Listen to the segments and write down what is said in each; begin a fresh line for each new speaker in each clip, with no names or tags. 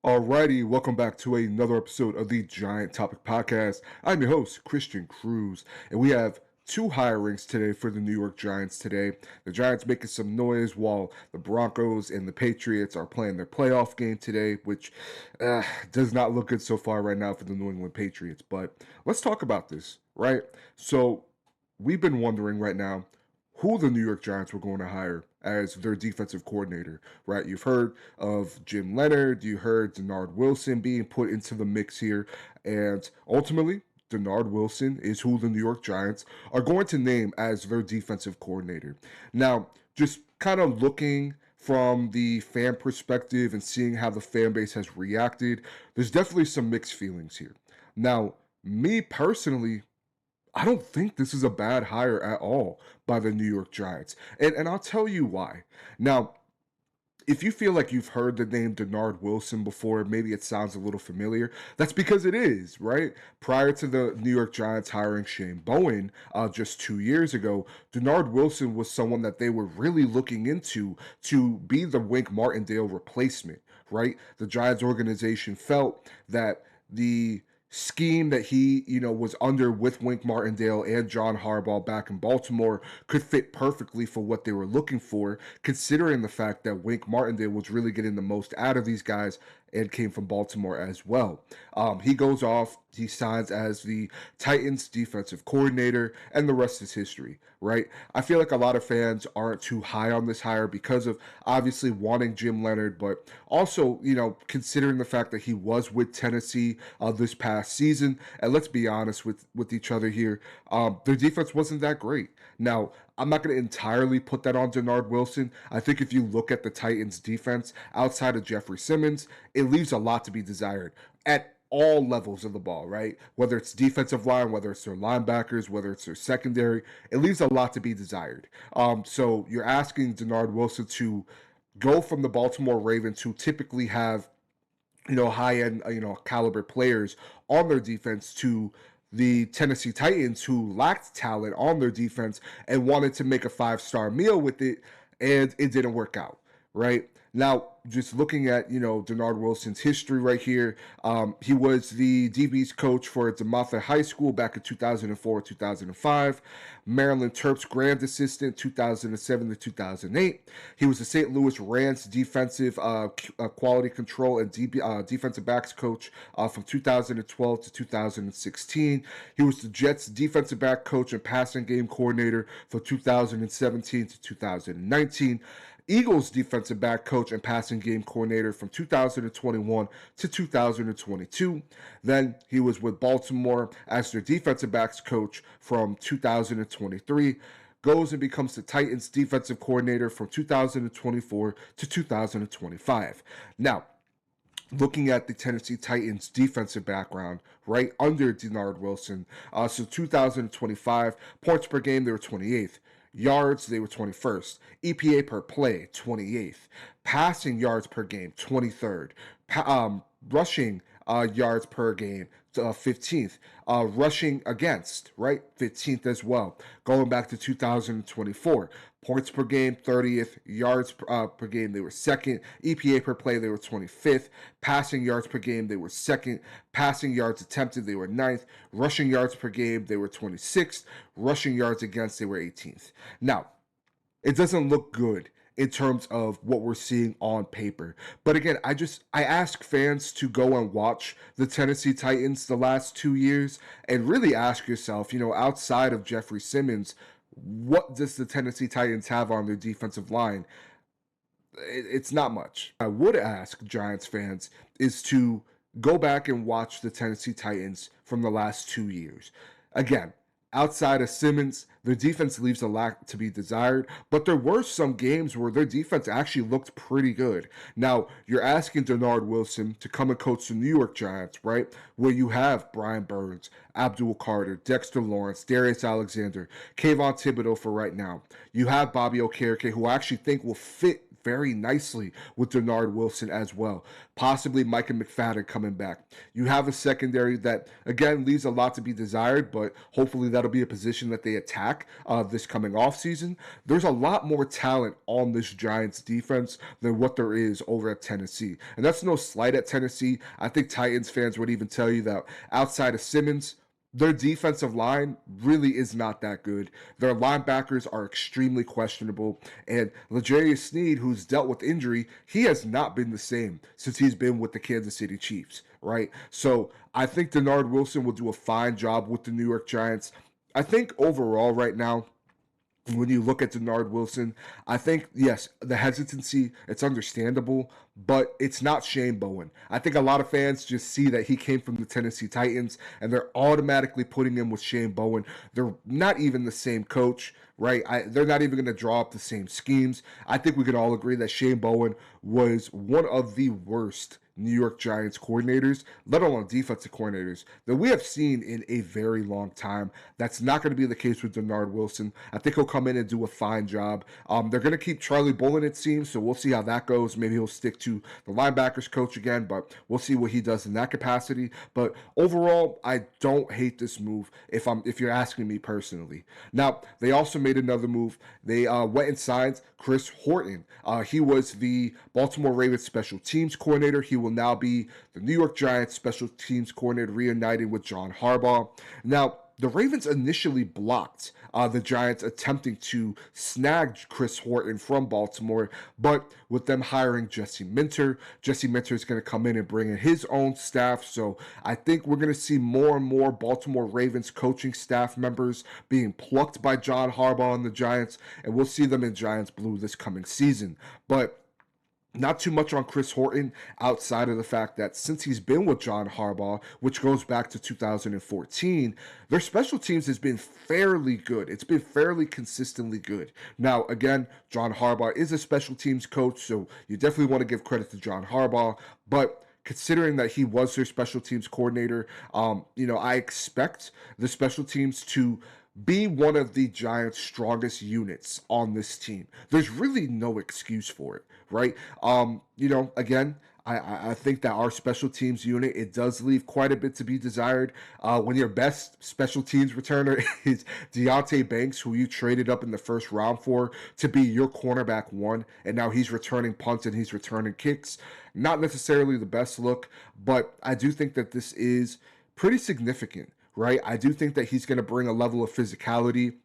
Alrighty, welcome back to another episode of the Giant Topic Podcast. I'm your host, Christian Cruz, and we have two hirings today for the New York Giants today. The Giants making some noise while the Broncos and the Patriots are playing their playoff game today, which does not look good so far right now for the New England Patriots. But let's talk about this, right? So we've been wondering right now who the New York Giants were going to hire as their defensive coordinator, right? You've heard of Jim Leonard, you heard Dennard Wilson being put into the mix here, and ultimately, Dennard Wilson is who the New York Giants are going to name as their defensive coordinator. Now, just kind of looking from the fan perspective and seeing how the fan base has reacted, there's definitely some mixed feelings here. Now, me personally, I don't think this is a bad hire at all by the New York Giants. And I'll tell you why. Now, if you feel like you've heard the name Dennard Wilson before, maybe it sounds a little familiar. That's because it is, right? Prior to the New York Giants hiring Shane Bowen just 2 years ago, Dennard Wilson was someone that they were really looking into to be the Wink Martindale replacement, right? The Giants organization felt that the scheme that he, was under with Wink Martindale and John Harbaugh back in Baltimore could fit perfectly for what they were looking for, considering the fact that Wink Martindale was really getting the most out of these guys and came from Baltimore as well. He goes off, he signs as the Titans defensive coordinator, and the rest is history, right? I feel like a lot of fans aren't too high on this hire because of obviously wanting Jim Leonard, but also, considering the fact that he was with Tennessee this past season. And let's be honest with each other here, their defense wasn't that great. Now, I'm not going to entirely put that on Dennard Wilson. I think if you look at the Titans' defense outside of Jeffrey Simmons, it leaves a lot to be desired at all levels of the ball, right? Whether it's defensive line, whether it's their linebackers, whether it's their secondary, it leaves a lot to be desired. So you're asking Dennard Wilson to go from the Baltimore Ravens, who typically have high end, caliber players on their defense, to the Tennessee Titans, who lacked talent on their defense and wanted to make a five-star meal with it, and it didn't work out, right? Now, just looking at, Dennard Wilson's history right here, he was the DB's coach for DeMatha High School back in 2004, 2005, Maryland Terps Grand Assistant 2007 to 2008. He was the St. Louis Rams defensive quality control and defensive backs coach from 2012 to 2016. He was the Jets defensive back coach and passing game coordinator from 2017 to 2019. Eagles defensive back coach and passing game coordinator from 2021 to 2022. Then he was with Baltimore as their defensive backs coach from 2023. Goes and becomes the Titans defensive coordinator from 2024 to 2025. Now, looking at the Tennessee Titans defensive background, right under Dennard Wilson, so 2025 points per game, they were 28th. Yards, they were 21st. EPA per play, 28th. Passing yards per game, 23rd. Rushing yards per game, 15th. Rushing against, right? 15th as well. Going back to 2024. Points per game, 30th. Yards per game, they were second. EPA per play, they were 25th. Passing yards per game, they were second. Passing yards attempted, they were ninth. Rushing yards per game, they were 26th. Rushing yards against, they were 18th. Now, it doesn't look good in terms of what we're seeing on paper. But again, I ask fans to go and watch the Tennessee Titans the last 2 years and really ask yourself, outside of Jeffrey Simmons, what does the Tennessee Titans have on their defensive line? It's not much. I would ask Giants fans is to go back and watch the Tennessee Titans from the last 2 years. Again, outside of Simmons, their defense leaves a lot to be desired, but there were some games where their defense actually looked pretty good. Now, you're asking Dennard Wilson to come and coach the New York Giants, right? Where you have Brian Burns, Abdul Carter, Dexter Lawrence, Darius Alexander, Kayvon Thibodeau for right now. You have Bobby Okereke, who I actually think will fit very nicely with Dennard Wilson as well. Possibly Micah McFadden coming back. You have a secondary that, again, leaves a lot to be desired, but hopefully that'll be a position that they attack this coming offseason. There's a lot more talent on this Giants defense than what there is over at Tennessee. And that's no slight at Tennessee. I think Titans fans would even tell you that outside of Simmons, their defensive line really is not that good. Their linebackers are extremely questionable. And L'Jarius Sneed, who's dealt with injury, he has not been the same since he's been with the Kansas City Chiefs, right? So I think Dennard Wilson will do a fine job with the New York Giants. I think overall right now, when you look at Dennard Wilson, I think, yes, the hesitancy, it's understandable, but it's not Shane Bowen. I think a lot of fans just see that he came from the Tennessee Titans, and they're automatically putting him with Shane Bowen. They're not even the same coach, right? They're not even going to draw up the same schemes. I think we can all agree that Shane Bowen was one of the worst New York Giants coordinators, let alone defensive coordinators, that we have seen in a very long time. That's not going to be the case with Dennard Wilson. I think he'll come in and do a fine job. They're going to keep Charlie Bullen, it seems, so we'll see how that goes. Maybe he'll stick to the linebackers coach again, but we'll see what he does in that capacity. But overall, I don't hate this move if you're asking me personally. Now, they also made another move. They went and signed Chris Horton. He was the Baltimore Ravens special teams coordinator. He will now be the New York Giants special teams coordinator, reunited with John Harbaugh. Now, the Ravens initially blocked the Giants attempting to snag Chris Horton from Baltimore, but with them hiring Jesse Minter is going to come in and bring in his own staff. So I think we're going to see more and more Baltimore Ravens coaching staff members being plucked by John Harbaugh and the Giants, and we'll see them in Giants blue this coming season. But not too much on Chris Horton outside of the fact that since he's been with John Harbaugh, which goes back to 2014, their special teams has been fairly good. It's been fairly consistently good. Now, again, John Harbaugh is a special teams coach, so you definitely want to give credit to John Harbaugh, but considering that he was their special teams coordinator, I expect the special teams to be one of the Giants' strongest units on this team. There's really no excuse for it, right? Again, I think that our special teams unit, it does leave quite a bit to be desired. When your best special teams returner is Deonte Banks, who you traded up in the first round for to be your cornerback one, and now he's returning punts and he's returning kicks. Not necessarily the best look, but I do think that this is pretty significant, right? I do think that he's going to bring a level of physicality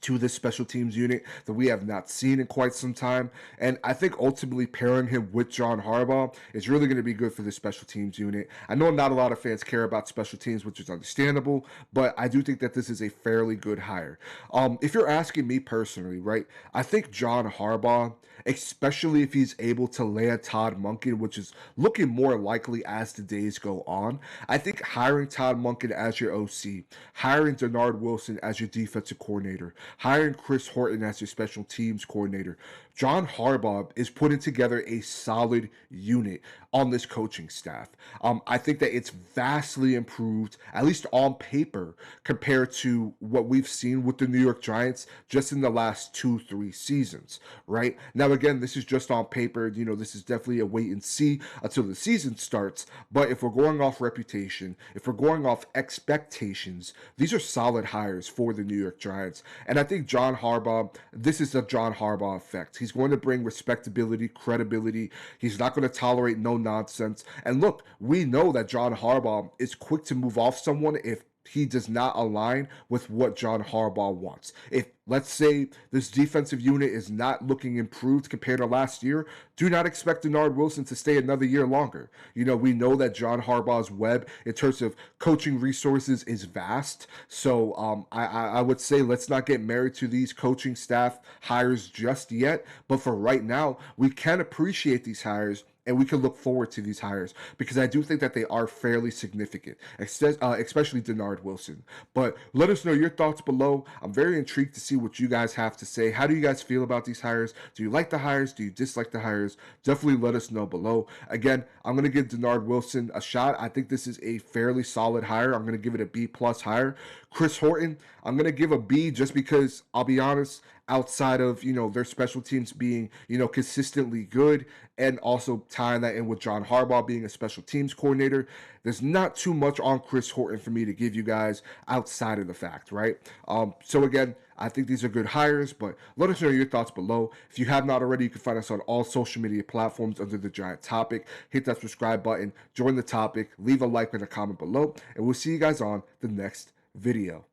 to this special teams unit that we have not seen in quite some time. And I think ultimately pairing him with John Harbaugh is really going to be good for the special teams unit. I know not a lot of fans care about special teams, which is understandable, but I do think that this is a fairly good hire. If you're asking me personally, right, I think John Harbaugh, especially if he's able to land Todd Monken, which is looking more likely as the days go on, I think hiring Todd Monken as your OC, hiring Dennard Wilson as your defensive coordinator, hiring Chris Horton as your special teams coordinator, John Harbaugh is putting together a solid unit on this coaching staff. I think that it's vastly improved, at least on paper, compared to what we've seen with the New York Giants just in the last 2-3 seasons, right? Now, again, this is just on paper. This is definitely a wait and see until the season starts. But if we're going off reputation, if we're going off expectations, these are solid hires for the New York Giants. And I think John Harbaugh, this is the John Harbaugh effect. He's going to bring respectability, credibility. He's not going to tolerate no nonsense. And look, we know that John Harbaugh is quick to move off someone if he does not align with what John Harbaugh wants. If, let's say, this defensive unit is not looking improved compared to last year, do not expect Dennard Wilson to stay another year longer. We know that John Harbaugh's web in terms of coaching resources is vast. So I would say let's not get married to these coaching staff hires just yet. But for right now, we can appreciate these hires and we can look forward to these hires because I do think that they are fairly significant, especially Dennard Wilson. But let us know your thoughts below. I'm very intrigued to see what you guys have to say. How do you guys feel about these hires? Do you like the hires? Do you dislike the hires? Definitely let us know below. Again, I'm going to give Dennard Wilson a shot. I think this is a fairly solid hire. I'm going to give it a B+ hire. Chris Horton, I'm going to give a B just because, I'll be honest, outside of, their special teams being, consistently good, and also tying that in with John Harbaugh being a special teams coordinator, there's not too much on Chris Horton for me to give you guys outside of the fact, right? So again, I think these are good hires, but let us know your thoughts below. If you have not already, you can find us on all social media platforms under the Giant Topic. Hit that subscribe button, join the topic, leave a like and a comment below, and we'll see you guys on the next video.